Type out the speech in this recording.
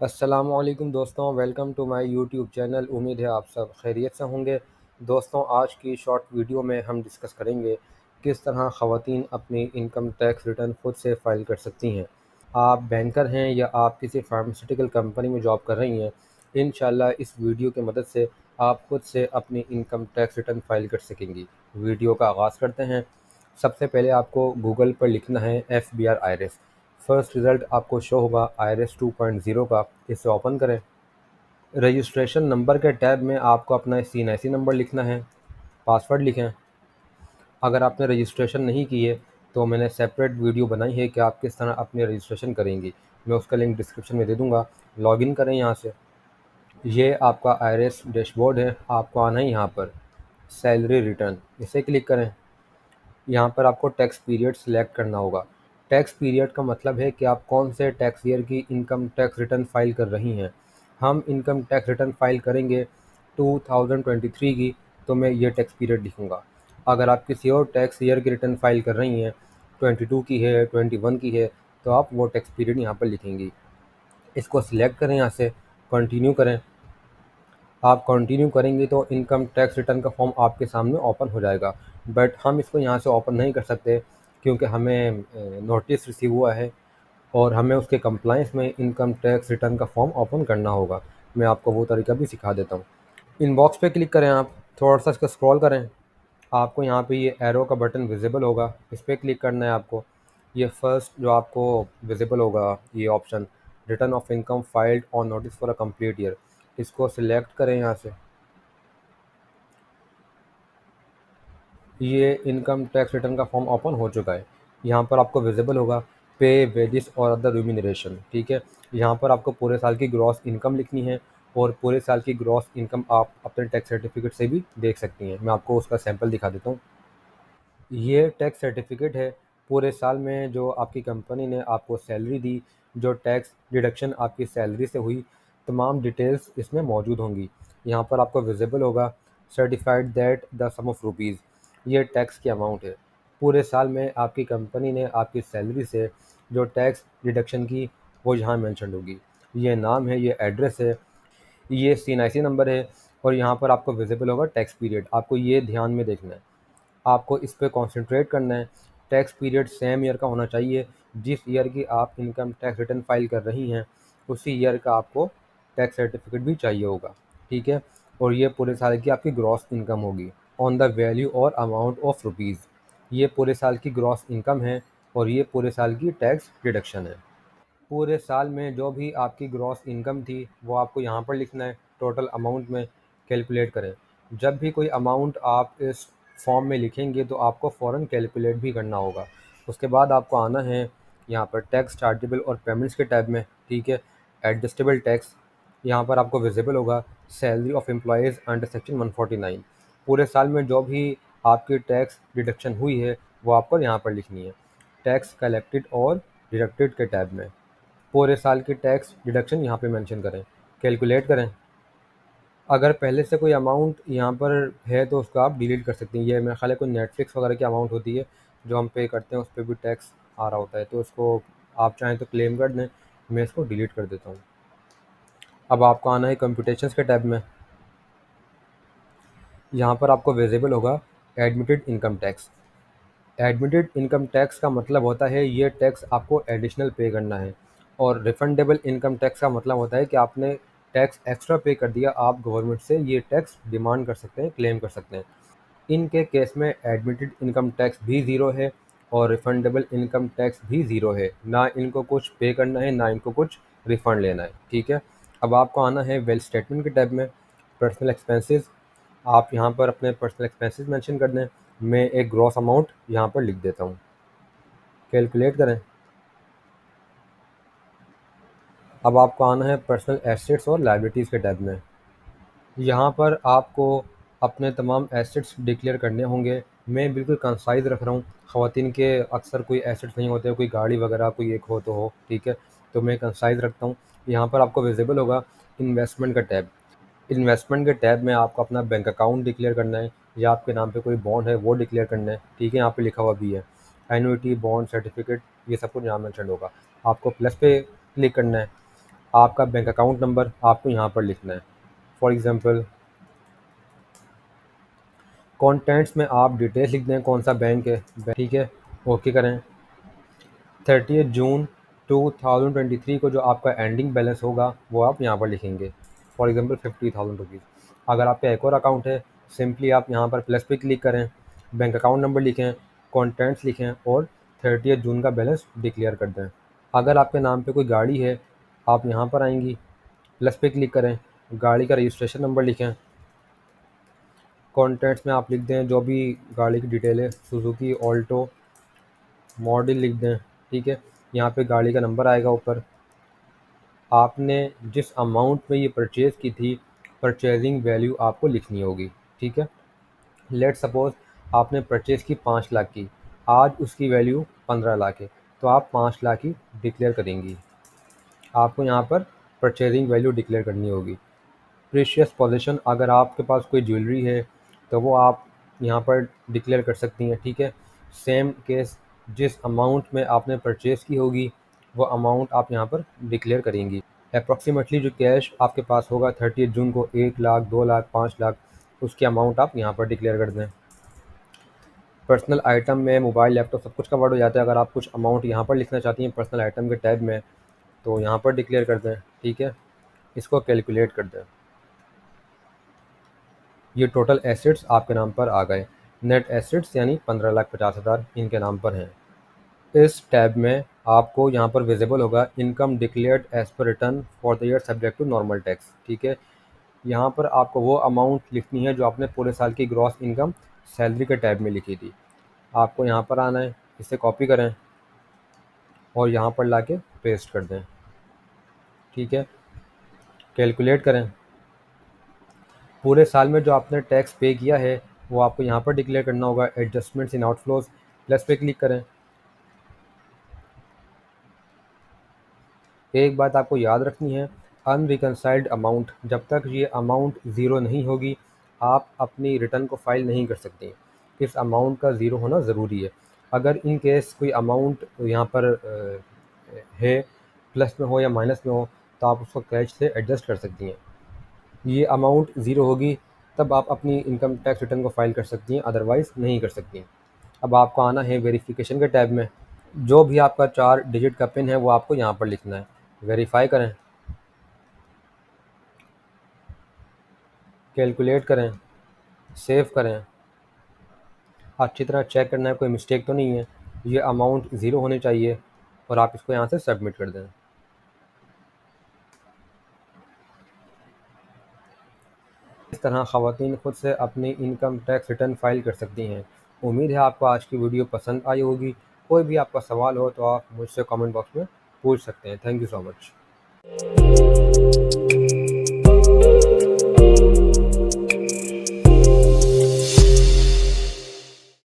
अस्सलामुअलैकुम दोस्तों, welcome to my YouTube channel. उम्मीद है आप सब खैरियत से होंगे। दोस्तों, आज की शॉर्ट वीडियो में हम डिस्कस करेंगे किस तरह ख़वातीन अपनी इनकम टैक्स रिटर्न खुद से फ़ाइल कर सकती हैं। आप बैंकर हैं या आप किसी फार्मास्यूटिकल कंपनी में जॉब कर रही हैं, इंशाल्लाह इस वीडियो की मदद से आप खुद से अपनी इनकम टैक्स रिटर्न फ़ाइल कर सकेंगी। वीडियो का आगाज़ करते हैं। सबसे पहले आपको गूगल पर लिखना है FBR आईआरएस। फर्स्ट रिज़ल्ट आपको शो होगा आईआरएस 2.0 का। इसे ओपन करें। रजिस्ट्रेशन नंबर के टैब में आपको अपना CNIC नंबर लिखना है, पासवर्ड लिखें। अगर आपने रजिस्ट्रेशन नहीं की है तो मैंने सेपरेट वीडियो बनाई है कि आप किस तरह अपनी रजिस्ट्रेशन करेंगी, मैं उसका लिंक डिस्क्रिप्शन में दे दूँगा। लॉगिन करें यहाँ से। ये आपका आईआरएस डैशबोर्ड है। आपको आना है यहाँ पर सैलरी रिटर्न, इसे क्लिक करें। यहाँ पर आपको टैक्स पीरियड सिलेक्ट करना होगा। टैक्स पीरियड का मतलब है कि आप कौन से टैक्स ईयर की इनकम टैक्स रिटर्न फाइल कर रही हैं। हम इनकम टैक्स रिटर्न फाइल करेंगे 2023 की, तो मैं ये टैक्स पीरियड लिखूँगा। अगर आप किसी और टैक्स ईयर की रिटर्न फाइल कर रही हैं, 22 की है, 21 की है, तो आप वो टैक्स पीरियड यहाँ पर लिखेंगी। इसको सिलेक्ट करें, यहाँ से कंटिन्यू करें। आप कंटिन्यू करेंगे तो इनकम टैक्स रिटर्न का फॉर्म आपके सामने ओपन हो जाएगा। बट हम इसको यहाँ से ओपन नहीं कर सकते क्योंकि हमें नोटिस रिसीव हुआ है और हमें उसके कंप्लायंस में इनकम टैक्स रिटर्न का फॉर्म ओपन करना होगा। मैं आपको वो तरीका भी सिखा देता हूँ। इनबॉक्स पे क्लिक करें, आप थोड़ा सा इसको स्क्रॉल करें। आपको यहाँ पे ये एरो का बटन विजिबल होगा, इस पर क्लिक करना है आपको। ये फर्स्ट जो आपको विजिबल होगा ये option, return of income filed on notice for a complete year, इसको सिलेक्ट करें यहाँ से। ये इनकम टैक्स रिटर्न का फॉर्म ओपन हो चुका है। यहाँ पर आपको विजिबल होगा पे वेजेस और अदर रिम्यूनरेशन, ठीक है। यहाँ पर आपको पूरे साल की ग्रॉस इनकम लिखनी है और पूरे साल की ग्रॉस इनकम आप अपने टैक्स सर्टिफिकेट से भी देख सकती हैं। मैं आपको उसका सैंपल दिखा देता हूँ। ये टैक्स सर्टिफिकेट है पूरे साल में जो आपकी कंपनी ने आपको सैलरी दी, जो टैक्स डिडक्शन आपकी सैलरी से हुई, तमाम डिटेल्स इसमें मौजूद होंगी। यहाँ पर आपको विजिबल होगा certified that the sum of rupees, ये टैक्स की अमाउंट है। पूरे साल में आपकी कंपनी ने आपकी सैलरी से जो टैक्स डिडक्शन की वो यहाँ मेंशन होगी। ये नाम है, ये एड्रेस है, ये CNIC नंबर है और यहाँ पर आपको विजिबल होगा टैक्स पीरियड। आपको ये ध्यान में देखना है, आपको इस पे कंसंट्रेट करना है। टैक्स पीरियड सेम ईयर का होना चाहिए। जिस ईयर की आप इनकम टैक्स रिटर्न फाइल कर रही हैं उसी ईयर का आपको टैक्स सर्टिफिकेट भी चाहिए होगा, ठीक है। और ये पूरे साल की आपकी ग्रॉस इनकम होगी ऑन द वैल्यू और अमाउंट ऑफ रुपीज़। ये पूरे साल की ग्रॉस इनकम है और ये पूरे साल की टैक्स डिडक्शन है। पूरे साल में जो भी आपकी ग्रॉस इनकम थी वो आपको यहाँ पर लिखना है, टोटल अमाउंट में कैलकुलेट करें। जब भी कोई अमाउंट आप इस फॉर्म में लिखेंगे तो आपको फ़ौरन कैलकुलेट भी करना होगा। उसके बाद आपको आना है यहाँ पर टैक्स चार्जेबल और पेमेंट्स के टैब में, ठीक है। एडजस्टेबल टैक्स, यहाँ पर आपको विजिबल होगा salary of employees under section 149। पूरे साल में जो भी आपकी टैक्स डिडक्शन हुई है वो आपको यहाँ पर लिखनी है, टैक्स कलेक्टेड और डिडक्टेड के टैब में। पूरे साल की टैक्स डिडक्शन यहाँ पे मेंशन करें, कैलकुलेट करें। अगर पहले से कोई अमाउंट यहाँ पर है तो उसको आप डिलीट कर सकते हैं। ये मेरा ख्याल है कोई नेटफ्लिक्स वगैरह की अमाउंट होती है जो हम पे करते हैं, उस पर भी टैक्स आ रहा होता है, तो उसको आप चाहें तो क्लेम कर दें। मैं इसको डिलीट कर देता हूँ। अब आपको आना है कंप्यूटेशंस के टैब में। यहाँ पर आपको विजिबल होगा admitted income tax. Admitted income tax का मतलब होता है ये टैक्स आपको एडिशनल पे करना है, और रिफंडेबल इनकम टैक्स का मतलब होता है कि आपने टैक्स एक्स्ट्रा पे कर दिया, आप गवर्नमेंट से ये टैक्स डिमांड कर सकते हैं, क्लेम कर सकते हैं। इनके केस में एडमिटेड इनकम टैक्स भी ज़ीरो है और रिफंडेबल इनकम टैक्स भी ज़ीरो है। ना इनको कुछ पे करना है, ना इनको कुछ रिफ़ंड लेना है, ठीक है। अब आपको आना है वेल स्टेटमेंट के टैब में, पर्सनल एक्सपेंसेस। आप यहाँ पर अपने पर्सनल एक्सपेंसेस मेंशन कर दें। मैं एक ग्रॉस अमाउंट यहाँ पर लिख देता हूँ, कैलकुलेट करें। अब आपको आना है पर्सनल एसेट्स और लायबिलिटीज़ के टैब में। यहाँ पर आपको अपने तमाम एसेट्स डिक्लेयर करने होंगे। मैं बिल्कुल कंसाइज़ रख रहा हूँ। ख़वातीन के अक्सर कोई एसेट्स नहीं होते, कोई गाड़ी वगैरह कोई एक हो तो हो, ठीक है। तो मैं कंसाइज़ रखता हूँ। यहाँ पर आपको विजिबल होगा इन्वेस्टमेंट का टैब। इन्वेस्टमेंट के टैब में आपको अपना बैंक अकाउंट डिक्लेयर करना है या आपके नाम पे कोई बॉन्ड है वो डिक्लेयर करना है, ठीक है। यहाँ पे लिखा हुआ भी है एन्युटी, बॉन्ड, सर्टिफिकेट, ये सब कुछ यहाँ मेंशन होगा। आपको प्लस पे क्लिक करना है। आपका बैंक अकाउंट नंबर आपको यहाँ पर लिखना है। फॉर एग्ज़ाम्पल कॉन्टेंट्स में आप डिटेल्स लिख दें, कौन सा बैंक है, ठीक है, ओके करें। 30 जून 2023 को जो आपका एंडिंग बैलेंस होगा वो आप यहाँ पर लिखेंगे, फॉर एग्जांपल 50,000 रुपीज़। अगर आपका एक और अकाउंट है, सिंपली आप यहाँ पर प्लस पे क्लिक करें, बैंक अकाउंट नंबर लिखें, कॉन्टेंट्स लिखें और 30 जून का बैलेंस डिक्लेयर कर दें। अगर आपके नाम पे कोई गाड़ी है, आप यहाँ पर आएंगी, प्लस पे क्लिक करें, गाड़ी का रजिस्ट्रेशन नंबर लिखें, कॉन्टेंट्स में आप लिख दें जो भी गाड़ी की डिटेल है, सुजुकी ऑल्टो, मॉडल लिख दें, ठीक है। यहाँ पे गाड़ी का नंबर आएगा ऊपर, आपने जिस अमाउंट में ये परचेज़ की थी, परचेजिंग वैल्यू आपको लिखनी होगी, ठीक है। लेट सपोज आपने परचेज़ की 5 लाख की, आज उसकी वैल्यू 15 लाख है, तो आप 5 लाख ही डिक्लेयर करेंगी। आपको यहाँ पर परचेजिंग वैल्यू डिक्लेयर करनी होगी। प्रीशियस पोजीशन, अगर आपके पास कोई ज्वेलरी है तो वो आप यहाँ पर डिक्लेयर कर सकती हैं, ठीक है। सेम केस, जिस अमाउंट में आपने परचेज़ की होगी वो अमाउंट आप यहाँ पर डिक्लेयर करेंगी। अप्रॉक्सीमेटली जो कैश आपके पास होगा 30 जून को, 1 लाख, 2 लाख, 5 लाख, उसकी अमाउंट आप यहाँ पर डिक्लेयर कर दें। पर्सनल आइटम में मोबाइल, लैपटॉप सब कुछ कवर्ड हो जाता है। अगर आप कुछ अमाउंट यहाँ पर लिखना चाहती हैं पर्सनल आइटम के टैब में, तो यहाँ पर डिक्लेयर कर दें, ठीक है। इसको कैलकुलेट कर दें। ये टोटल एसेट्स आपके नाम पर आ गए। नेट एसेट्स यानी 15,50,000 इनके नाम पर हैं। इस टैब में आपको यहाँ पर विजिबल होगा income declared as per return for the year subject to normal tax, ठीक है। यहाँ पर आपको वो अमाउंट लिखनी है जो आपने पूरे साल की ग्रॉस इनकम सैलरी के टैब में लिखी थी। आपको यहाँ पर आना है, इसे कॉपी करें और यहाँ पर ला के पेस्ट कर दें, ठीक है। कैलकुलेट करें, पूरे साल में जो आपने टैक्स पे किया है वो आपको यहाँ पर डिक्लेयर करना होगा। एडजस्टमेंट्स इन आउटफ्लोज, प्लस पे क्लिक करें। एक बात आपको याद रखनी है, अनरिकनसाइल्ड अमाउंट, जब तक ये अमाउंट ज़ीरो नहीं होगी आप अपनी रिटर्न को फाइल नहीं कर सकते। इस अमाउंट का ज़ीरो होना ज़रूरी है। अगर इन केस कोई अमाउंट यहाँ पर है, प्लस में हो या माइनस में हो, तो आप उसको कैश से एडजस्ट कर सकती हैं। ये अमाउंट ज़ीरो होगी तब आप अपनी इनकम टैक्स रिटर्न को फाइल कर सकती हैं, अदरवाइज़ नहीं कर सकती। अब आपको आना है वेरिफिकेशन के टैब में। जो भी आपका 4 डिजिट का पिन है वो आपको यहाँ पर लिखना है। वेरीफाई करें, कैलकुलेट करें, सेव करें। अच्छी तरह चेक करना है कोई मिस्टेक तो नहीं है। ये अमाउंट ज़ीरो होनी चाहिए और आप इसको यहाँ से सबमिट कर दें। इस तरह ख़वातीन खुद से अपनी इनकम टैक्स रिटर्न फाइल कर सकती हैं। उम्मीद है आपको आज की वीडियो पसंद आई होगी। कोई भी आपका सवाल हो तो आप मुझसे कमेंट बॉक्स में पूछ सकते हैं। Thank you so much.